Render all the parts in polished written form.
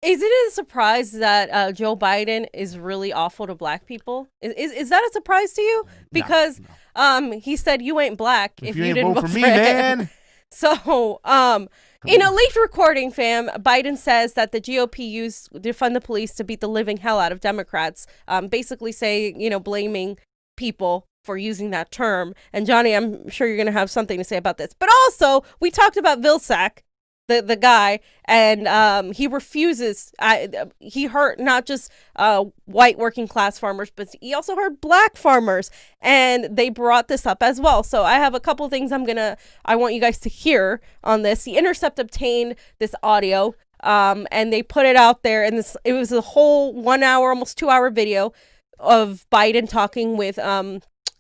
Is it a surprise that Joe Biden is really awful to black people? Is that a surprise to you? No, Because no. he said you ain't black If if you you ain't didn't vote for vote for me, him. man. So, in a leaked recording, fam, Biden says that the GOP used defund the police to beat the living hell out of Democrats. Basically saying, blaming people for using that term. And Johnny, I'm sure you're gonna have something to say about this. But also, we talked about Vilsack, the guy, and he refuses. He hurt not just white working class farmers, but he also hurt black farmers, and they brought this up as well. So I have a couple things I want you guys to hear on this. The Intercept obtained this audio, and they put it out there, and it was a whole 1 hour, almost 2 hour video of Biden talking with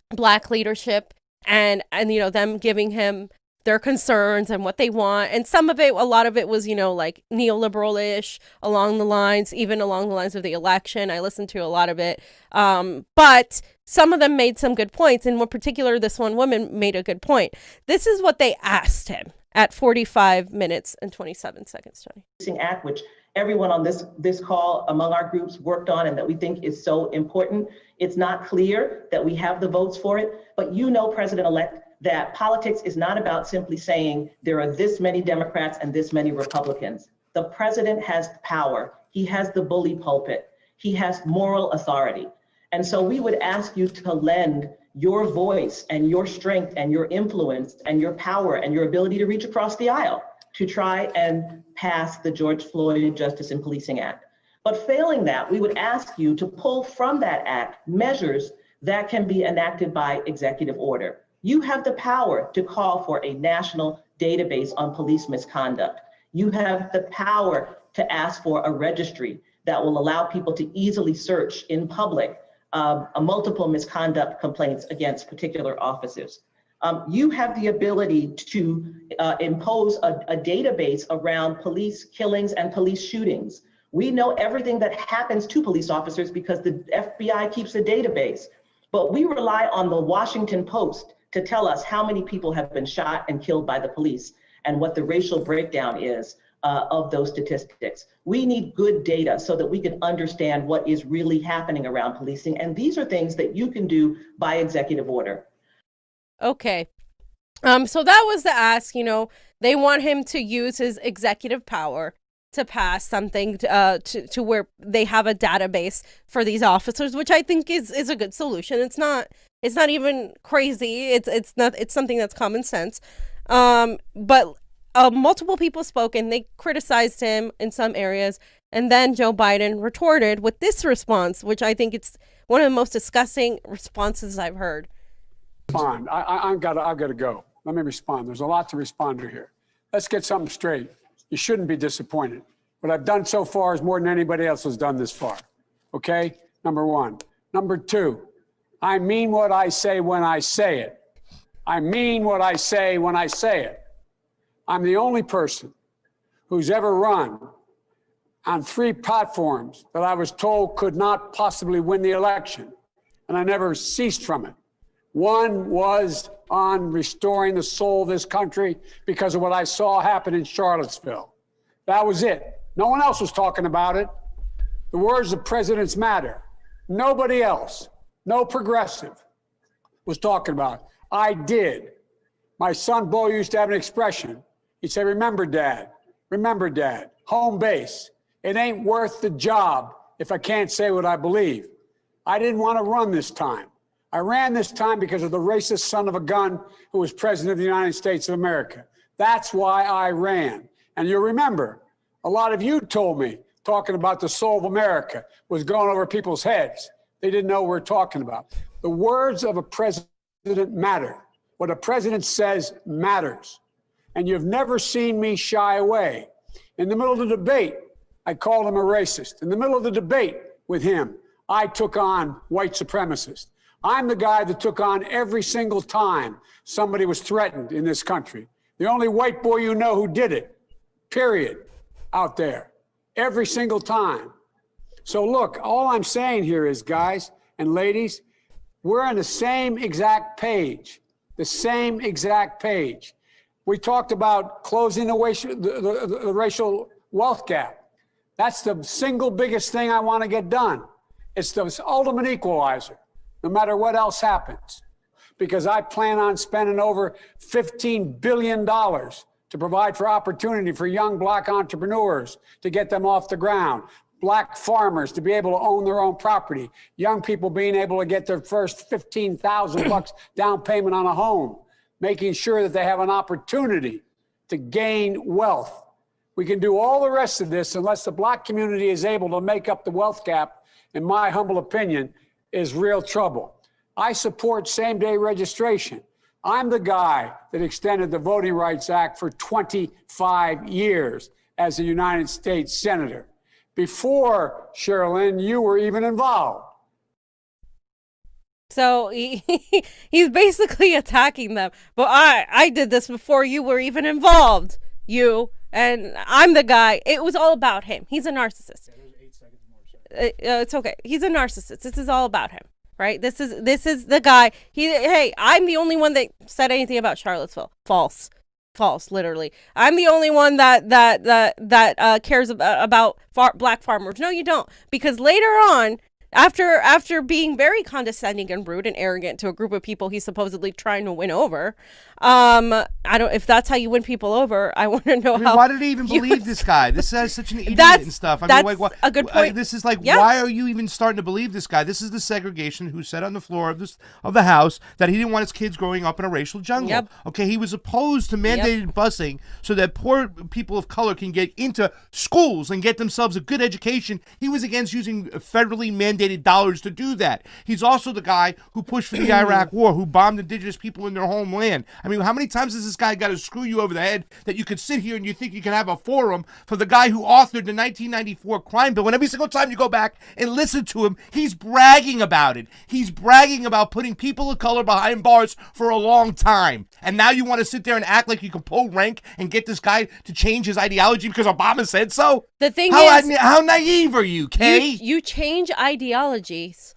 black leadership, and them giving him their concerns and what they want. And a lot of it was, like neoliberal-ish along the lines of the election. I listened to a lot of it. But some of them made some good points. In particular, this one woman made a good point. This is what they asked him at 45 minutes and 27 seconds, Johnny. Act, which everyone on this call among our groups worked on and that we think is so important. It's not clear that we have the votes for it, but President-elect, that politics is not about simply saying there are this many Democrats and this many Republicans. The president has power. He has the bully pulpit. He has moral authority. And so we would ask you to lend your voice and your strength and your influence and your power and your ability to reach across the aisle to try and pass the George Floyd Justice and Policing Act. But failing that, we would ask you to pull from that act measures that can be enacted by executive order. You have the power to call for a national database on police misconduct. You have the power to ask for a registry that will allow people to easily search in public multiple misconduct complaints against particular officers. You have the ability to impose a database around police killings and police shootings. We know everything that happens to police officers because the FBI keeps a database, but we rely on the Washington Post to tell us how many people have been shot and killed by the police and what the racial breakdown is of those statistics. We need good data so that we can understand what is really happening around policing. And these are things that you can do by executive order. Okay. So that was the ask. They want him to use his executive power to pass something to where they have a database for these officers, which I think is a good solution. It's not even crazy. It's something that's common sense. But multiple people spoke and they criticized him in some areas, and then Joe Biden retorted with this response, which I think it's one of the most disgusting responses I've heard. Respond. I've got to go. Let me respond. There's a lot to respond to here. Let's get something straight. You shouldn't be disappointed. What I've done so far is more than anybody else has done this far. Okay? Number one. Number two, I mean what I say when I say it. I mean what I say when I say it. I'm the only person who's ever run on 3 platforms that I was told could not possibly win the election, and I never ceased from it. One was on restoring the soul of this country because of what I saw happen in Charlottesville. That was it. No one else was talking about it. The words of presidents matter. Nobody else, no progressive, was talking about it. I did. My son Bo used to have an expression. He'd say, remember, Dad, home base. It ain't worth the job if I can't say what I believe. I didn't want to run this time. I ran this time because of the racist son of a gun who was president of the United States of America. That's why I ran. And you'll remember, a lot of you told me talking about the soul of America was going over people's heads. They didn't know what we're talking about. The words of a president matter. What a president says matters. And you've never seen me shy away. In the middle of the debate, I called him a racist. In the middle of the debate with him, I took on white supremacists. I'm the guy that took on every single time somebody was threatened in this country. The only white boy you know who did it, period, out there, every single time. So look, all I'm saying here is, guys and ladies, we're on the same exact page, We talked about closing the racial wealth gap. That's the single biggest thing I want to get done. It's the ultimate equalizer, no matter what else happens. Because I plan on spending over $15 billion to provide for opportunity for young Black entrepreneurs to get them off the ground, Black farmers to be able to own their own property, young people being able to get their first $15,000 down payment on a home, making sure that they have an opportunity to gain wealth. We can do all the rest of this unless the Black community is able to make up the wealth gap, in my humble opinion, is real trouble. I support same-day registration. I'm the guy that extended the Voting Rights Act for 25 years as a United States Senator. Before, Sherilyn, you were even involved. So he's basically attacking them. But I did this before you were even involved. And I'm the guy. It was all about him. He's a narcissist. It's okay. He's a narcissist. This is all about him. Right? This is the guy. Hey, I'm the only one that said anything about Charlottesville. False, literally. I'm the only one that cares about Black farmers. No, you don't. Because later on, after being very condescending and rude and arrogant to a group of people he's supposedly trying to win over, if that's how you win people over, I want to know how. Why did he even believe this guy? This is such an idiot and stuff. I mean, that's a good point. This is like, why are you even starting to believe this guy? This is the segregation who said on the floor of the House that he didn't want his kids growing up in a racial jungle. Yep. Okay, he was opposed to mandated busing so that poor people of color can get into schools and get themselves a good education. He was against using federally mandated dollars to do that. He's also the guy who pushed for the Iraq War, who bombed indigenous people in their homeland. I mean, how many times has this guy got to screw you over the head that you could sit here and you think you can have a forum for the guy who authored the 1994 crime bill? And every single time you go back and listen to him, he's bragging about it. He's bragging about putting people of color behind bars for a long time. And now you want to sit there and act like you can pull rank and get this guy to change his ideology because Obama said so? The thing is, how naive are you, Kay? You change ideologies,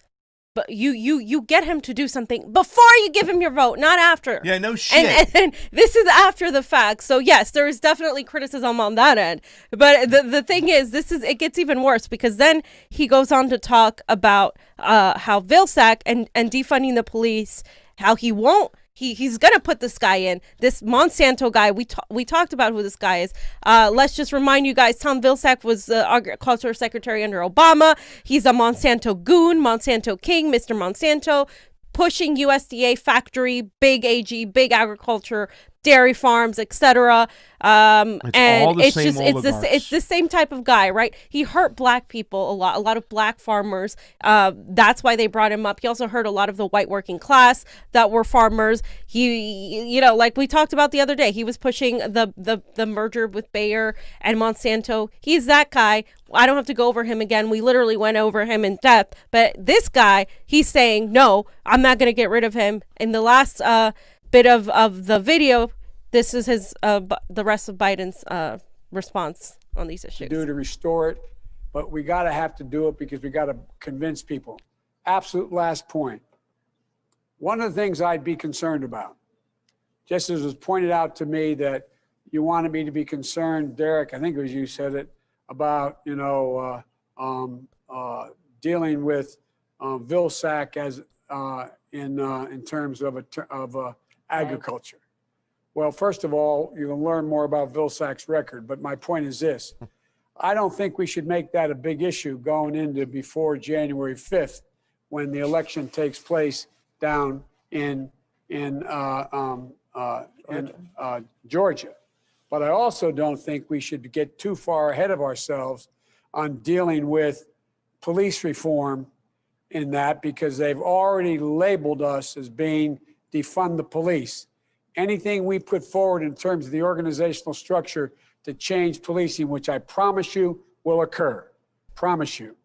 but you get him to do something before you give him your vote, not after. Yeah, no shit. And this is after the fact. So yes, there is definitely criticism on that end. But the thing is, it gets even worse because then he goes on to talk about how Vilsack and defunding the police, how he won't. He's going to put this guy in, this Monsanto guy. We talked about who this guy is. Let's just remind you guys, Tom Vilsack was the agriculture secretary under Obama. He's a Monsanto goon, Monsanto king, Mr. Monsanto, pushing USDA factory, big AG, big agriculture, dairy farms, etc. It's the same type of guy, right? He hurt Black people a lot of Black farmers. That's why they brought him up. He also hurt a lot of the white working class that were farmers. He, like we talked about the other day, he was pushing the merger with Bayer and Monsanto. He's that guy. I don't have to go over him again. We literally went over him in depth. But this guy, he's saying, no, I'm not going to get rid of him. In the last bit of the video, this is his the rest of Biden's response on these issues. To restore it, but we have to do it because we got to convince people. Absolute last point. One of the things I'd be concerned about, just as was pointed out to me that you wanted me to be concerned, Derek, I think it was you said it, about dealing with Vilsack as in terms of agriculture. Well, first of all, you can learn more about Vilsack's record, but my point is this. I don't think we should make that a big issue going into before January 5th when the election takes place down in Georgia. But I also don't think we should get too far ahead of ourselves on dealing with police reform in that, because they've already labeled us as being defund the police. Anything we put forward in terms of the organizational structure to change policing, which I promise you will occur, promise you.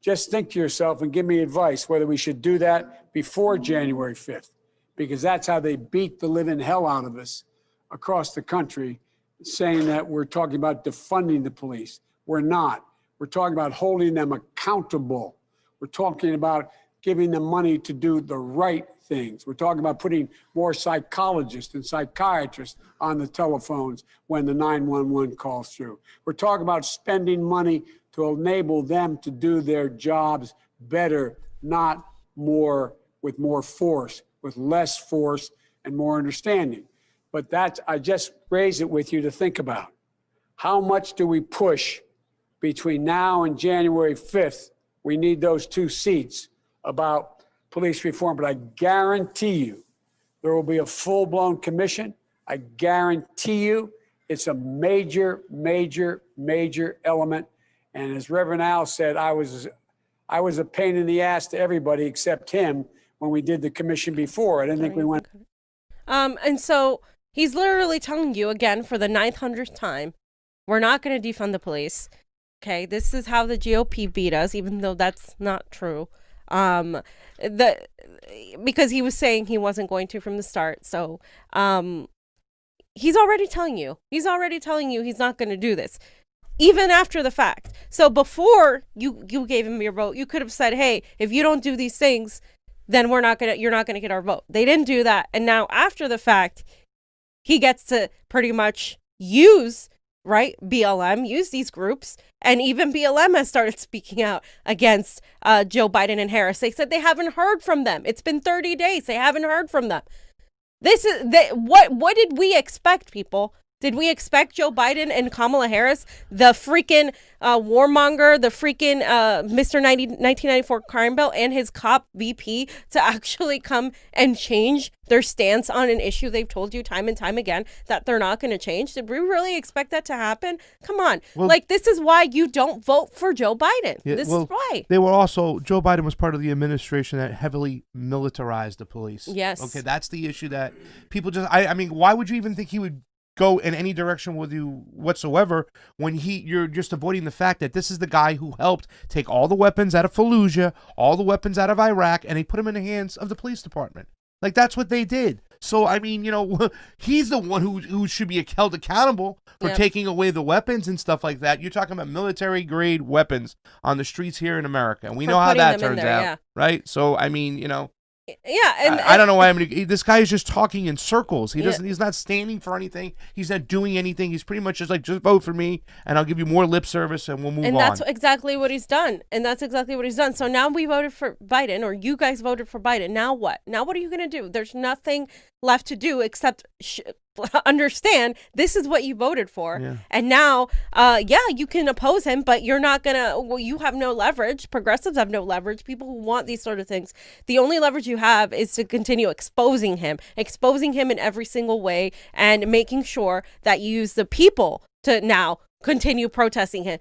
Just think to yourself and give me advice whether we should do that before January 5th, because that's how they beat the living hell out of us across the country, saying that we're talking about defunding the police. We're not. We're talking about holding them accountable. We're talking about giving them money to do the right things. We're talking about putting more psychologists and psychiatrists on the telephones when the 911 calls through. We're talking about spending money to enable them to do their jobs better, not more with more force, with less force and more understanding. But I just raise it with you to think about. How much do we push between now and January 5th? We need those 2 seats about police reform, but I guarantee you there will be a full-blown commission. I guarantee you it's a major, major, major element. And as Reverend Al said, I was a pain in the ass to everybody except him when we did the commission before. I didn't think we went. And so he's literally telling you again for the 900th time, we're not going to defund the police. Okay, this is how the GOP beat us, even though that's not true. Because he was saying he wasn't going to from the start. So he's already telling you. He's not going to do this, even after the fact. So before you gave him your vote, you could have said, hey, if you don't do these things, then you're not gonna get our vote. They didn't do that. And now after the fact, he gets to pretty much use, right, BLM, use these groups. And even BLM has started speaking out against Joe Biden and Harris. They said they haven't heard from them. It's been 30 days. They haven't heard from them. What did we expect, people? Did we expect Joe Biden and Kamala Harris, the freaking warmonger, the freaking Mr. 1994 crime bill and his cop VP to actually come and change their stance on an issue they've told you time and time again that they're not going to change? Did we really expect that to happen? Come on. Well, this is why you don't vote for Joe Biden. Yeah, this is why. They were also, Joe Biden was part of the administration that heavily militarized the police. Yes. Okay, that's the issue that people just, I mean, why would you even think he would go in any direction with you whatsoever when you're just avoiding the fact that this is the guy who helped take all the weapons out of Fallujah, all the weapons out of Iraq, and he put them in the hands of the police department. Like, that's what they did. So, I mean, he's the one who should be held accountable for taking away the weapons and stuff like that. You're talking about military-grade weapons on the streets here in America, and we know how that turns out, right? So, I mean, Yeah, and I don't know why this guy is just talking in circles. He doesn't. He's not standing for anything. He's not doing anything. He's pretty much just like, just vote for me, and I'll give you more lip service, and we'll move on. And that's exactly what he's done. So now we voted for Biden, or you guys voted for Biden. Now what? Now what are you going to do? There's nothing left to do except understand this is what you voted for. Yeah. And now, you can oppose him, but you're not gonna. Well, you have no leverage. Progressives have no leverage. People who want these sort of things, the only leverage you have is to continue exposing him in every single way, and making sure that you use the people to now continue protesting him.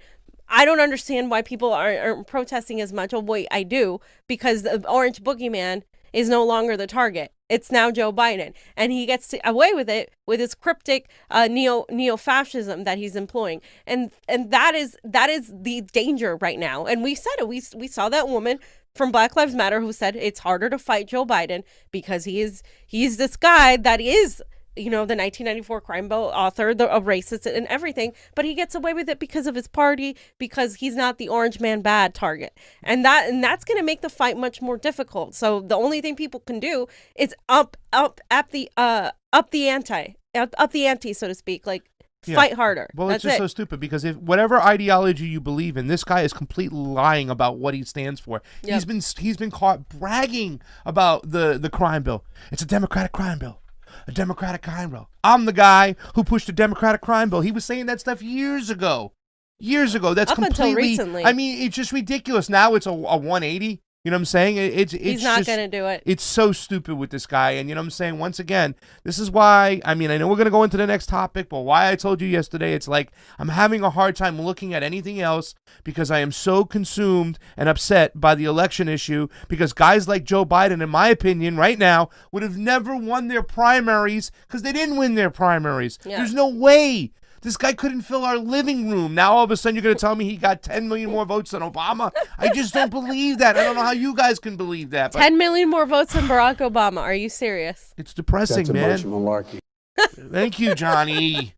I don't understand why people aren't protesting as much. Oh, wait, I do, because the orange boogeyman is no longer the target. It's now Joe Biden, and he gets away with it with his cryptic neo-fascism that he's employing, and that is the danger right now. And we said it. We saw that woman from Black Lives Matter who said it's harder to fight Joe Biden because he's this guy that is, the 1994 crime bill author, a racist and everything, but he gets away with it because of his party, because he's not the orange man bad target. And that's going to make the fight much more difficult. So the only thing people can do is up the ante, so to speak, like fight harder. Well, it's just so stupid, because if whatever ideology you believe in, this guy is completely lying about what he stands for. Yep. He's been caught bragging about the crime bill. It's a Democratic crime bill. A Democratic crime bill. I'm the guy who pushed a Democratic crime bill. He was saying that stuff years ago. That's up completely. Until recently. I mean, it's just ridiculous. Now it's a 180. You know what I'm saying? He's not going to do it. It's so stupid with this guy. And you know what I'm saying? Once again, this is why, I mean, I know we're going to go into the next topic, but why I told you yesterday, it's like I'm having a hard time looking at anything else because I am so consumed and upset by the election issue, because guys like Joe Biden, in my opinion, right now, would have never won their primaries because they didn't win their primaries. Yeah. There's no way. This guy couldn't fill our living room. Now all of a sudden you're going to tell me he got 10 million more votes than Obama? I just don't believe that. I don't know how you guys can believe that. 10 million more votes than Barack Obama. Are you serious? It's depressing, man. That's a bunch of malarkey. Thank you, Johnny.